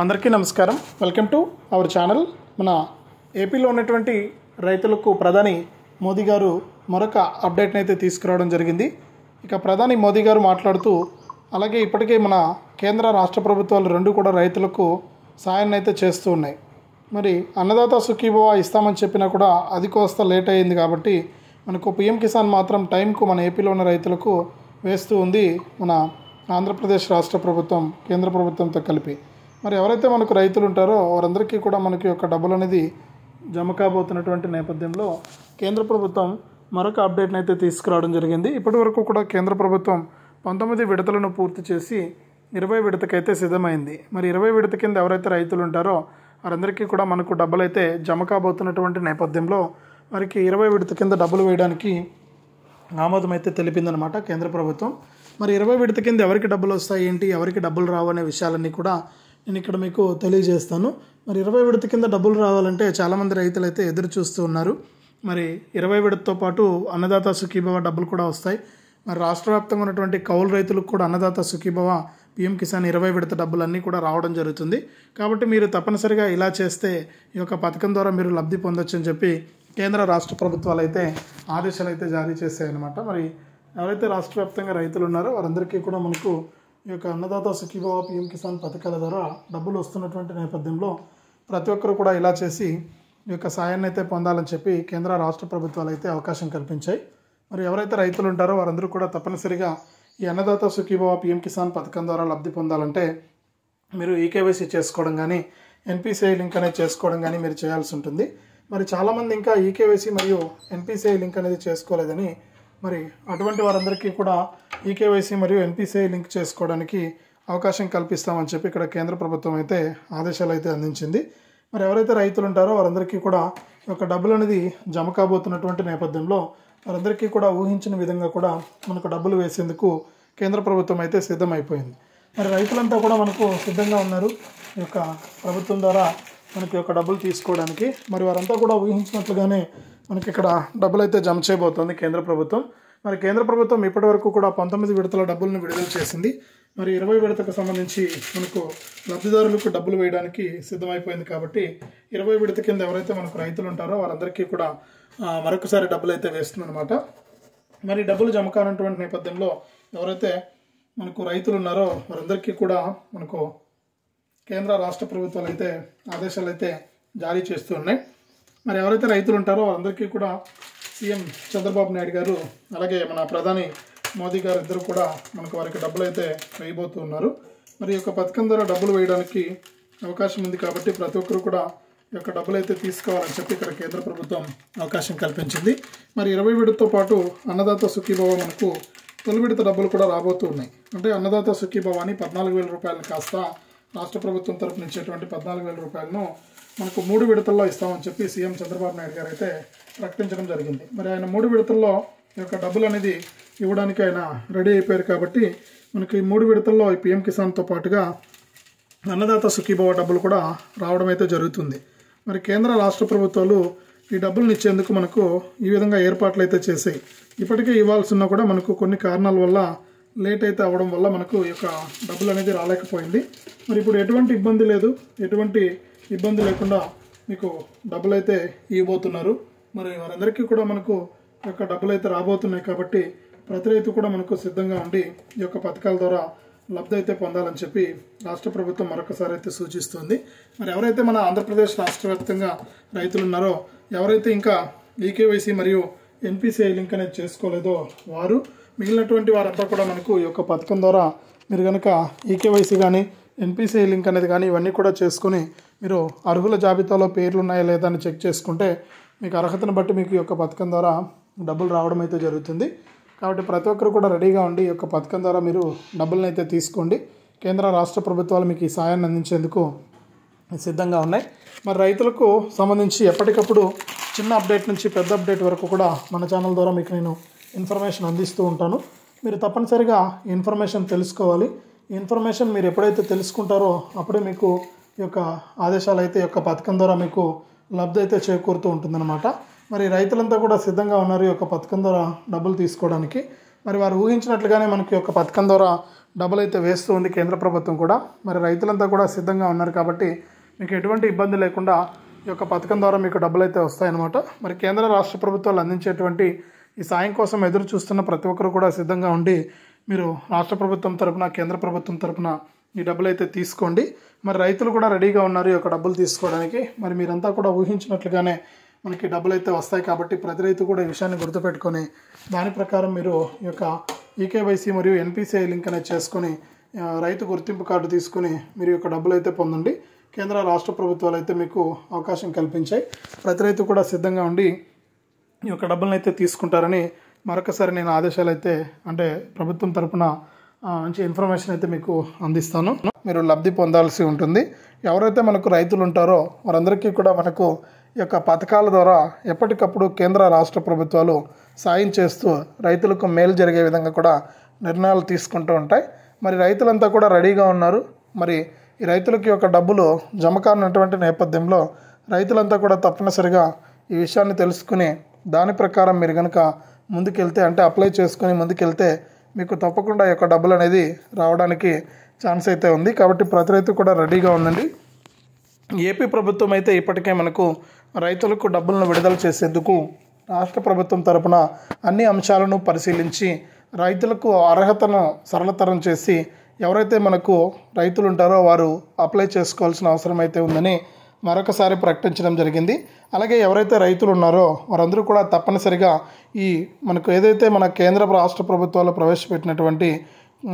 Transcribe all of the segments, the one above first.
అందరికీ నమస్కారం. Welcome to our channel. మన ఏపీలో ఉన్నటువంటి రైతులకు ప్రధాని మోదీ గారు మరొక అప్డేట్ని అయితే తీసుకురావడం జరిగింది. ఇక ప్రధాని మోదీ గారు మాట్లాడుతూ అలాగే ఇప్పటికే మన కేంద్ర రాష్ట్ర ప్రభుత్వాలు రెండు కూడా రైతులకు సాయాన్ని అయితే చేస్తూ ఉన్నాయి. మరి అన్నదాత సుఖీభవ ఇస్తామని చెప్పినా కూడా అది కోస్త లేట్ అయ్యింది కాబట్టి మనకు పిఎం కిసాన్ మాత్రం టైంకు మన ఏపీలో ఉన్న రైతులకు వేస్తూ ఉంది మన ఆంధ్రప్రదేశ్ రాష్ట్ర ప్రభుత్వం కేంద్ర ప్రభుత్వంతో కలిపి. మరి ఎవరైతే మనకు రైతులు ఉంటారో వారందరికీ కూడా మనకి యొక్క డబ్బులు అనేది జమ కాబోతున్నటువంటి నేపథ్యంలో కేంద్ర ప్రభుత్వం మరొక అప్డేట్ని అయితే తీసుకురావడం జరిగింది. ఇప్పటి వరకు కూడా కేంద్ర ప్రభుత్వం 19 విడతలను పూర్తి చేసి 20 విడతకైతే సిద్ధమైంది. మరి 20 విడత కింద ఎవరైతే రైతులు ఉంటారో వారందరికీ కూడా మనకు డబ్బులు అయితే జమ కాబోతున్నటువంటి నేపథ్యంలో వారికి 20 విడత కింద డబ్బులు వేయడానికి ఆమోదం అయితే తెలిపిందనమాట కేంద్ర ప్రభుత్వం. మరి 20 విడత కింద ఎవరికి డబ్బులు వస్తాయి ఏంటి, ఎవరికి డబ్బులు రావు అనే విషయాలన్నీ కూడా నేను ఇక్కడ మీకు తెలియజేస్తాను. మరి 20 విడత కింద డబ్బులు రావాలంటే చాలామంది రైతులు అయితే ఎదురు చూస్తూ ఉన్నారు. మరి 20 విడతతో పాటు అన్నదాత సుఖీభవ డబ్బులు కూడా వస్తాయి. మరి రాష్ట్ర వ్యాప్తంగా ఉన్నటువంటి కౌలు రైతులకు కూడా అన్నదాత సుఖీభవ పిఎం కిసాన్ 20 విడత డబ్బులన్నీ కూడా రావడం జరుగుతుంది. కాబట్టి మీరు తప్పనిసరిగా ఇలా చేస్తే ఈ యొక్క పథకం ద్వారా మీరు లబ్ధి పొందొచ్చు అని చెప్పి కేంద్ర రాష్ట్ర ప్రభుత్వాలు అయితే ఆదేశాలు అయితే జారీ చేశాయన్నమాట. మరి ఎవరైతే రాష్ట్ర వ్యాప్తంగా రైతులు ఉన్నారో వారందరికీ కూడా మనకు ఈ యొక్క అన్నదాత సుఖీభవ పిఎం కిసాన్ పథకాల ద్వారా డబ్బులు వస్తున్నటువంటి నేపథ్యంలో ప్రతి ఒక్కరు కూడా ఇలా చేసి ఈ యొక్క సాయాన్ని అయితే పొందాలని చెప్పి కేంద్ర రాష్ట్ర ప్రభుత్వాలు అయితే అవకాశం కల్పించాయి. మరి ఎవరైతే రైతులు ఉంటారో వారందరూ కూడా తప్పనిసరిగా ఈ అన్నదాత సుఖీభవ పిఎం కిసాన్ పథకం ద్వారా లబ్ధి పొందాలంటే మీరు ఈకేవైసీ చేసుకోవడం కానీ ఎన్పిసిఐ లింక్ అనేది చేసుకోవడం కానీ మీరు చేయాల్సి ఉంటుంది. మరి చాలామంది ఇంకా ఈకేవైసీ మరియు ఎన్పిసిఐ లింక్ అనేది చేసుకోలేదని, మరి అటువంటి వారందరికీ కూడా ఈకేవైసీ మరియు ఎన్పిసిఐ లింక్ చేసుకోవడానికి అవకాశం కల్పిస్తామని చెప్పి ఇక్కడ కేంద్ర ప్రభుత్వం అయితే ఆదేశాలు అయితే అందించింది. మరి ఎవరైతే రైతులు ఉంటారో వారందరికీ కూడా ఈ యొక్క డబ్బులు అనేది జమ కాబోతున్నటువంటి నేపథ్యంలో వారందరికీ కూడా ఊహించిన విధంగా కూడా మనకు డబ్బులు వేసేందుకు కేంద్ర ప్రభుత్వం అయితే సిద్ధమైపోయింది. మరి రైతులంతా కూడా మనకు సిద్ధంగా ఉన్నారు ఈ యొక్క ప్రభుత్వం ద్వారా మనకి యొక్క డబ్బులు తీసుకోవడానికి. మరి వారంతా కూడా ఊహించినట్లుగానే మనకి ఇక్కడ డబ్బులు అయితే జమ చేయబోతోంది కేంద్ర ప్రభుత్వం. మరి కేంద్ర ప్రభుత్వం ఇప్పటి వరకు కూడా 19 విడతల డబ్బులను విడుదల చేసింది. మరి 20 విడతకు సంబంధించి మనకు లబ్ధిదారులకు డబ్బులు వేయడానికి సిద్ధమైపోయింది. కాబట్టి 20 విడత కింద ఎవరైతే మనకు రైతులు ఉంటారో వారందరికీ కూడా మరొకసారి డబ్బులు అయితే వేస్తుందన్నమాట. మరి డబ్బులు జమ కానటువంటి నేపథ్యంలో ఎవరైతే మనకు రైతులు ఉన్నారో వారందరికీ కూడా మనకు కేంద్ర రాష్ట్ర ప్రభుత్వాలు అయితే ఆదేశాలు అయితే జారీ చేస్తూ ఉన్నాయి. మరి ఎవరైతే రైతులు ఉంటారో వారందరికీ కూడా సీఎం చంద్రబాబు నాయుడు గారు అలాగే మన ప్రధాని మోదీ గారు ఇద్దరు కూడా మనకు వారికి డబ్బులు అయితే వేయబోతూ ఉన్నారు. మరి ఈ యొక్క పథకం ద్వారా డబ్బులు వేయడానికి అవకాశం ఉంది కాబట్టి ప్రతి ఒక్కరు కూడా ఈ యొక్క డబ్బులు అయితే తీసుకోవాలని చెప్పి ఇక్కడ కేంద్ర ప్రభుత్వం అవకాశం కల్పించింది. మరి 20 విడతతో పాటు అన్నదాత సుఖీభవ మనకు తొలి విడత డబ్బులు కూడా రాబోతూ ఉన్నాయి. అంటే అన్నదాత సుఖీభవ అని 14,000 రూపాయలు కాస్త రాష్ట్ర ప్రభుత్వం తరపున ఇచ్చేటువంటి 14,000 రూపాయలను మనకు 3 విడతల్లో ఇస్తామని చెప్పి సీఎం చంద్రబాబు నాయుడు గారు అయితే ప్రకటించడం జరిగింది. మరి ఆయన 3 విడతల్లో ఈ యొక్క డబ్బులు అనేది ఇవ్వడానికి ఆయన రెడీ అయిపోయారు. కాబట్టి మనకి 3 విడతల్లో ఈ పిఎం కిసాన్తో పాటుగా అన్నదాత సుఖీభవ డబ్బులు కూడా రావడం అయితే జరుగుతుంది. మరి కేంద్ర రాష్ట్ర ప్రభుత్వాలు ఈ డబ్బులను ఇచ్చేందుకు మనకు ఈ విధంగా ఏర్పాట్లు అయితే చేశాయి. ఇప్పటికే ఇవ్వాల్సి ఉన్నా కూడా మనకు కొన్ని కారణాల వల్ల లేట్ అయితే అవ్వడం వల్ల మనకు ఈ యొక్క డబ్బులు అనేది రాలేకపోయింది. మరి ఇప్పుడు ఎటువంటి ఇబ్బంది లేదు, ఎటువంటి ఇబ్బంది లేకుండా మీకు డబ్బులు అయితే ఇవ్వబోతున్నారు. మరి వారందరికీ కూడా మనకు ఈ యొక్క డబ్బులు అయితే రాబోతున్నాయి. కాబట్టి ప్రతి రైతు కూడా మనకు సిద్ధంగా ఉండి ఈ యొక్క పథకాల ద్వారా లబ్ధి అయితే పొందాలని చెప్పి రాష్ట్ర ప్రభుత్వం మరొకసారి అయితే సూచిస్తుంది. మరి ఎవరైతే మన ఆంధ్రప్రదేశ్ రాష్ట్ర వ్యాప్తంగా రైతులు ఉన్నారో ఎవరైతే ఇంకా ఈకేవైసీ మరియు ఎన్పిసిఐ లింక్ అనేది చేసుకోలేదో వారు మిగిలినటువంటి వారంతా కూడా మనకు ఈ యొక్క పథకం ద్వారా మీరు కనుక ఈకేవైసీ కానీ ఎన్పిసిఐ లింక్ అనేది కానీ ఇవన్నీ కూడా చేసుకుని మీరు అర్హుల జాబితాలో పేర్లు ఉన్నాయా లేదా అని చెక్ చేసుకుంటే మీకు అర్హతను బట్టి మీకు ఈ యొక్క పథకం ద్వారా డబ్బులు రావడం అయితే జరుగుతుంది. కాబట్టి ప్రతి ఒక్కరు కూడా రెడీగా ఉండి ఈ యొక్క పథకం ద్వారా మీరు డబ్బులను అయితే తీసుకోండి. కేంద్ర రాష్ట్ర ప్రభుత్వాలు మీకు ఈ సాయాన్ని అందించేందుకు సిద్ధంగా ఉన్నాయి. మరి రైతులకు సంబంధించి ఎప్పటికప్పుడు చిన్న అప్డేట్ నుంచి పెద్ద అప్డేట్ వరకు కూడా మన ఛానల్ ద్వారా మీకు నేను ఇన్ఫర్మేషన్ అందిస్తూ ఉంటాను. మీరు తప్పనిసరిగా ఇన్ఫర్మేషన్ తెలుసుకోవాలి. ఈ ఇన్ఫర్మేషన్ మీరు ఎప్పుడైతే తెలుసుకుంటారో అప్పుడే మీకు ఈ యొక్క ఆదేశాలు అయితే ఈ యొక్క పథకం ద్వారా మీకు లబ్ధి అయితే చేకూరుతూ ఉంటుందన్నమాట. మరి రైతులంతా కూడా సిద్ధంగా ఉన్నారు ఈ యొక్క పథకం ద్వారా డబ్బులు తీసుకోవడానికి. మరి వారు ఊహించినట్లుగానే మనకి యొక్క పథకం ద్వారా డబ్బులు అయితే వేస్తూ ఉంది కేంద్ర ప్రభుత్వం కూడా. మరి రైతులంతా కూడా సిద్ధంగా ఉన్నారు కాబట్టి మీకు ఎటువంటి ఇబ్బంది లేకుండా ఈ యొక్క పథకం ద్వారా మీకు డబ్బులు అయితే వస్తాయన్నమాట. మరి కేంద్ర రాష్ట్ర ప్రభుత్వాలు అందించేటువంటి ఈ సాయం కోసం ఎదురు చూస్తున్న ప్రతి ఒక్కరు కూడా సిద్ధంగా ఉండి మీరు రాష్ట్ర ప్రభుత్వం తరపున కేంద్ర ప్రభుత్వం తరపున ఈ డబ్బులు అయితే తీసుకోండి. మరి రైతులు కూడా రెడీగా ఉన్నారు ఈ యొక్క డబ్బులు తీసుకోవడానికి. మరి మీరంతా కూడా ఊహించినట్లుగానే మనకి డబ్బులు అయితే వస్తాయి కాబట్టి ప్రతి రైతు కూడా ఈ విషయాన్ని గుర్తుపెట్టుకొని దాని ప్రకారం మీరు ఈ యొక్క ఈకేవైసీ మరియు ఎన్పిసిఐ లింక్ అనేది చేసుకొని రైతు గుర్తింపు కార్డు తీసుకుని మీరు ఈ యొక్క డబ్బులు అయితే పొందండి. కేంద్ర రాష్ట్ర ప్రభుత్వాలు అయితే మీకు అవకాశం కల్పించాయి. ప్రతి రైతు కూడా సిద్ధంగా ఉండి ఈ యొక్క డబ్బులను అయితే తీసుకుంటారని మరొకసారి నేను ఆదేశాలు అయితే అంటే ప్రభుత్వం తరపున మంచి ఇన్ఫర్మేషన్ అయితే మీకు అందిస్తాను. మీరు లబ్ధి పొందాల్సి ఉంటుంది. ఎవరైతే మనకు రైతులు ఉంటారో వారందరికీ కూడా మనకు ఈ యొక్క పథకాల ద్వారా ఎప్పటికప్పుడు కేంద్ర రాష్ట్ర ప్రభుత్వాలు సాయం చేస్తూ రైతులకు మేలు జరిగే విధంగా కూడా నిర్ణయాలు తీసుకుంటూ ఉంటాయి. మరి రైతులంతా కూడా రెడీగా ఉన్నారు. మరి ఈ రైతులకి యొక్క డబ్బులు జమ కానటువంటి నేపథ్యంలో రైతులంతా కూడా తప్పనిసరిగా ఈ విషయాన్ని తెలుసుకుని దాని ప్రకారం మీరు కనుక ముందుకెళ్తే అంటే అప్లై చేసుకుని ముందుకెళ్తే మీకు తప్పకుండా ఈ యొక్క డబ్బులు అనేది రావడానికి ఛాన్స్ అయితే ఉంది. కాబట్టి ప్రతి రైతు కూడా రెడీగా ఉండండి. ఏపీ ప్రభుత్వం అయితే ఇప్పటికే మనకు రైతులకు డబ్బులను విడుదల చేసేందుకు రాష్ట్ర ప్రభుత్వం తరపున అన్ని అంశాలను పరిశీలించి రైతులకు అర్హతను సరళతరం చేసి ఎవరైతే మనకు రైతులు ఉంటారో వారు అప్లై చేసుకోవాల్సిన అవసరం అయితే ఉందని మరొకసారి ప్రకటించడం జరిగింది. అలాగే ఎవరైతే రైతులు ఉన్నారో వారందరూ కూడా తప్పనిసరిగా ఈ మనకు ఏదైతే మన కేంద్ర రాష్ట్ర ప్రభుత్వాలు ప్రవేశపెట్టినటువంటి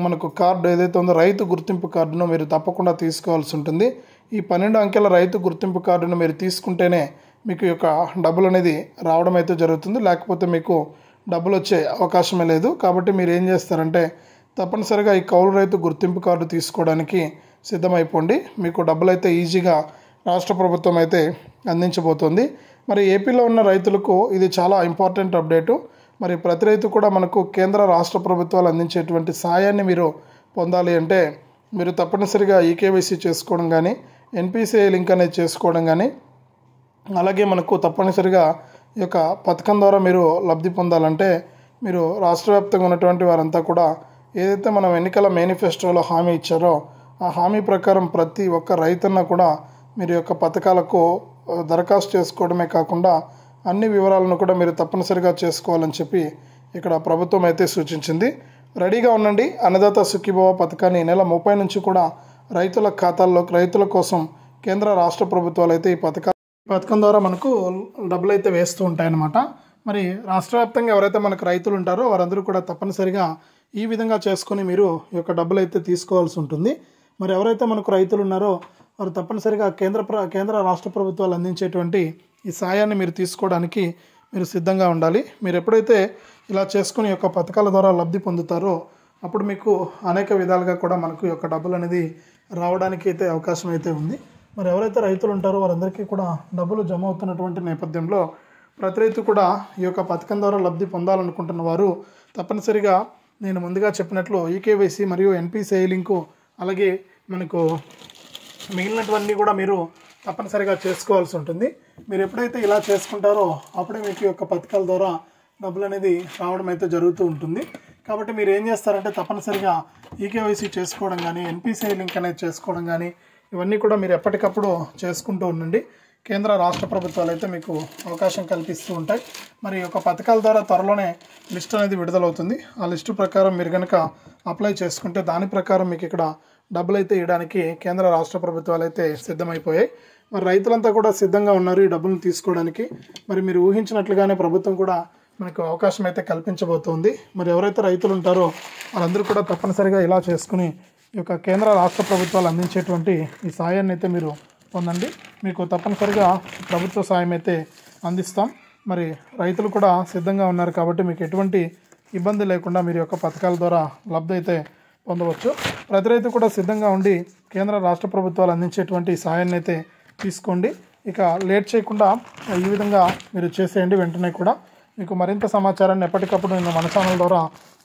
మనకు కార్డు ఏదైతే ఉందో రైతు గుర్తింపు కార్డును మీరు తప్పకుండా తీసుకోవాల్సి ఉంటుంది. ఈ 12 అంకెల రైతు గుర్తింపు కార్డును మీరు తీసుకుంటేనే మీకు యొక్క డబ్బులు అనేది రావడం అయితే జరుగుతుంది. లేకపోతే మీకు డబ్బులు వచ్చే అవకాశమే లేదు. కాబట్టి మీరు ఏం చేస్తారంటే తప్పనిసరిగా ఈ కౌలు రైతు గుర్తింపు కార్డు తీసుకోవడానికి సిద్ధమైపోండి. మీకు డబ్బులు అయితే ఈజీగా రాష్ట్ర ప్రభుత్వం అయితే అందించబోతోంది. మరి ఏపీలో ఉన్న రైతులకు ఇది చాలా ఇంపార్టెంట్ అప్డేటు. మరి ప్రతి రైతు కూడా మనకు కేంద్ర రాష్ట్ర ప్రభుత్వాలు అందించేటువంటి సాయాన్ని మీరు పొందాలి అంటే మీరు తప్పనిసరిగా ఈకేవైసీ చేసుకోవడం కానీ ఎన్పిసిఐ లింక్ అనేది చేసుకోవడం కానీ అలాగే మనకు తప్పనిసరిగా ఈ యొక్క పథకం ద్వారా మీరు లబ్ధి పొందాలంటే మీరు రాష్ట్ర వ్యాప్తంగా ఉన్నటువంటి వారంతా కూడా ఏదైతే మనం ఎన్నికల మేనిఫెస్టోలో హామీ ఇచ్చారో ఆ హామీ ప్రకారం ప్రతి ఒక్క రైతన్న కూడా మీరు యొక్క పథకాలకు దరఖాస్తు చేసుకోవడమే కాకుండా అన్ని వివరాలను కూడా మీరు తప్పనిసరిగా చేసుకోవాలని చెప్పి ఇక్కడ ప్రభుత్వం అయితే సూచించింది. రెడీగా ఉండండి. అన్నదాత సుఖీభవ పథకాన్ని నెల 30 నుంచి కూడా రైతుల ఖాతాల్లోకి రైతుల కోసం కేంద్ర రాష్ట్ర ప్రభుత్వాలు అయితే ఈ పథకం ద్వారా మనకు డబ్బులు అయితే వేస్తూ ఉంటాయన్నమాట. మరి రాష్ట్ర వ్యాప్తంగా ఎవరైతే మనకు రైతులు ఉంటారో వారందరూ కూడా తప్పనిసరిగా ఈ విధంగా చేసుకొని మీరు ఈ యొక్క డబ్బులు అయితే తీసుకోవాల్సి ఉంటుంది. మరి ఎవరైతే మనకు రైతులు ఉన్నారో వారు తప్పనిసరిగా కేంద్ర రాష్ట్ర ప్రభుత్వాలు అందించేటువంటి ఈ సాయాన్ని మీరు తీసుకోవడానికి మీరు సిద్ధంగా ఉండాలి. మీరు ఎప్పుడైతే ఇలా చేసుకుని యొక్క పథకాల ద్వారా లబ్ధి పొందుతారో అప్పుడు మీకు అనేక విధాలుగా కూడా మనకు ఈ యొక్క డబ్బులు అనేది రావడానికి అయితే అవకాశం అయితే ఉంది. మరి ఎవరైతే రైతులు ఉంటారో వారందరికీ కూడా డబ్బులు జమ అవుతున్నటువంటి నేపథ్యంలో ప్రతి రైతు కూడా ఈ యొక్క పథకం ద్వారా లబ్ధి పొందాలనుకుంటున్న వారు తప్పనిసరిగా నేను ముందుగా చెప్పినట్లు ఈకేవైసీ మరియు ఎన్పిసిఐ లింకు అలాగే మనకు మిగిలినటువన్నీ కూడా మీరు తప్పనిసరిగా చేసుకోవాల్సి ఉంటుంది. మీరు ఎప్పుడైతే ఇలా చేసుకుంటారో అప్పుడే మీకు యొక్క పథకాల ద్వారా డబ్బులు అనేది రావడం అయితే జరుగుతూ ఉంటుంది. కాబట్టి మీరు ఏం చేస్తారంటే తప్పనిసరిగా ఈకేవైసీ చేసుకోవడం కానీ ఎన్పిసిఐ లింక్ అనేది చేసుకోవడం కానీ ఇవన్నీ కూడా మీరు ఎప్పటికప్పుడు చేసుకుంటూ ఉండండి. కేంద్ర రాష్ట్ర ప్రభుత్వాలు అయితే మీకు అవకాశం కల్పిస్తూ ఉంటాయి. మరి యొక్క పథకాల ద్వారా త్వరలోనే లిస్ట్ అనేది విడుదలవుతుంది. ఆ లిస్టు ప్రకారం మీరు కనుక అప్లై చేసుకుంటే దాని ప్రకారం మీకు ఇక్కడ డబ్బులు అయితే ఇవ్వడానికి కేంద్ర రాష్ట్ర ప్రభుత్వాలు అయితే సిద్ధమైపోయాయి. మరి రైతులంతా కూడా సిద్ధంగా ఉన్నారు ఈ డబ్బులను తీసుకోవడానికి. మరి మీరు ఊహించినట్లుగానే ప్రభుత్వం కూడా మనకు అవకాశం అయితే కల్పించబోతోంది. మరి ఎవరైతే రైతులు ఉంటారో వాళ్ళందరూ కూడా తప్పనిసరిగా ఇలా చేసుకుని ఈ యొక్క కేంద్ర రాష్ట్ర ప్రభుత్వాలు అందించేటువంటి ఈ సాయాన్ని అయితే మీరు పొందండి. మీకు తప్పనిసరిగా ప్రభుత్వ సాయం అయితే అందిస్తాం. మరి రైతులు కూడా సిద్ధంగా ఉన్నారు కాబట్టి మీకు ఎటువంటి ఇబ్బంది లేకుండా మీరు యొక్క పథకాల ద్వారా లబ్ధి అయితే పొందవచ్చు. ప్రతి రైతు కూడా సిద్ధంగా ఉండి కేంద్ర రాష్ట్ర ప్రభుత్వాలు అందించేటువంటి సాయాన్ని అయితే తీసుకోండి. ఇక లేట్ చేయకుండా ఈ విధంగా మీరు చేసేయండి. వెంటనే కూడా మీకు మరింత సమాచారాన్ని ఎప్పటికప్పుడు నేను మన ఛానల్ ద్వారా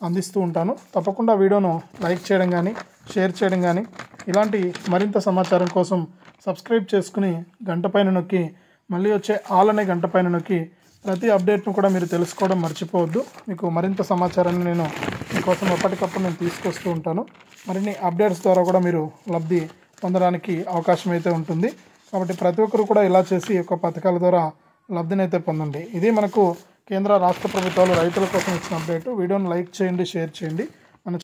అందిస్తూ ఉంటాను. తప్పకుండా వీడియోను లైక్ చేయడం కానీ షేర్ చేయడం కానీ ఇలాంటి మరింత సమాచారం కోసం సబ్స్క్రైబ్ చేసుకుని గంట పైన నొక్కి మళ్ళీ వచ్చే ఆల్ అనే గంట పైన నొక్కి ప్రతి అప్డేట్ను కూడా మీరు తెలుసుకోవడం మర్చిపోవద్దు. మీకు మరింత సమాచారాన్ని నేను మీకోసం ఎప్పటికప్పుడు నేను తీసుకొస్తూ ఉంటాను. మరిన్ని అప్డేట్స్ ద్వారా కూడా మీరు లబ్ధి పొందడానికి అవకాశం అయితే ఉంటుంది. కాబట్టి ప్రతి ఒక్కరు కూడా ఇలా చేసి ఈ యొక్క పథకాల ద్వారా లబ్ధిని అయితే పొందండి. ఇది మనకు కేంద్ర రాష్ట్ర ప్రభుత్వాలు రైతుల కోసం ఇచ్చిన అప్డేట్. వీడియోని లైక్ చేయండి, షేర్ చేయండి. మన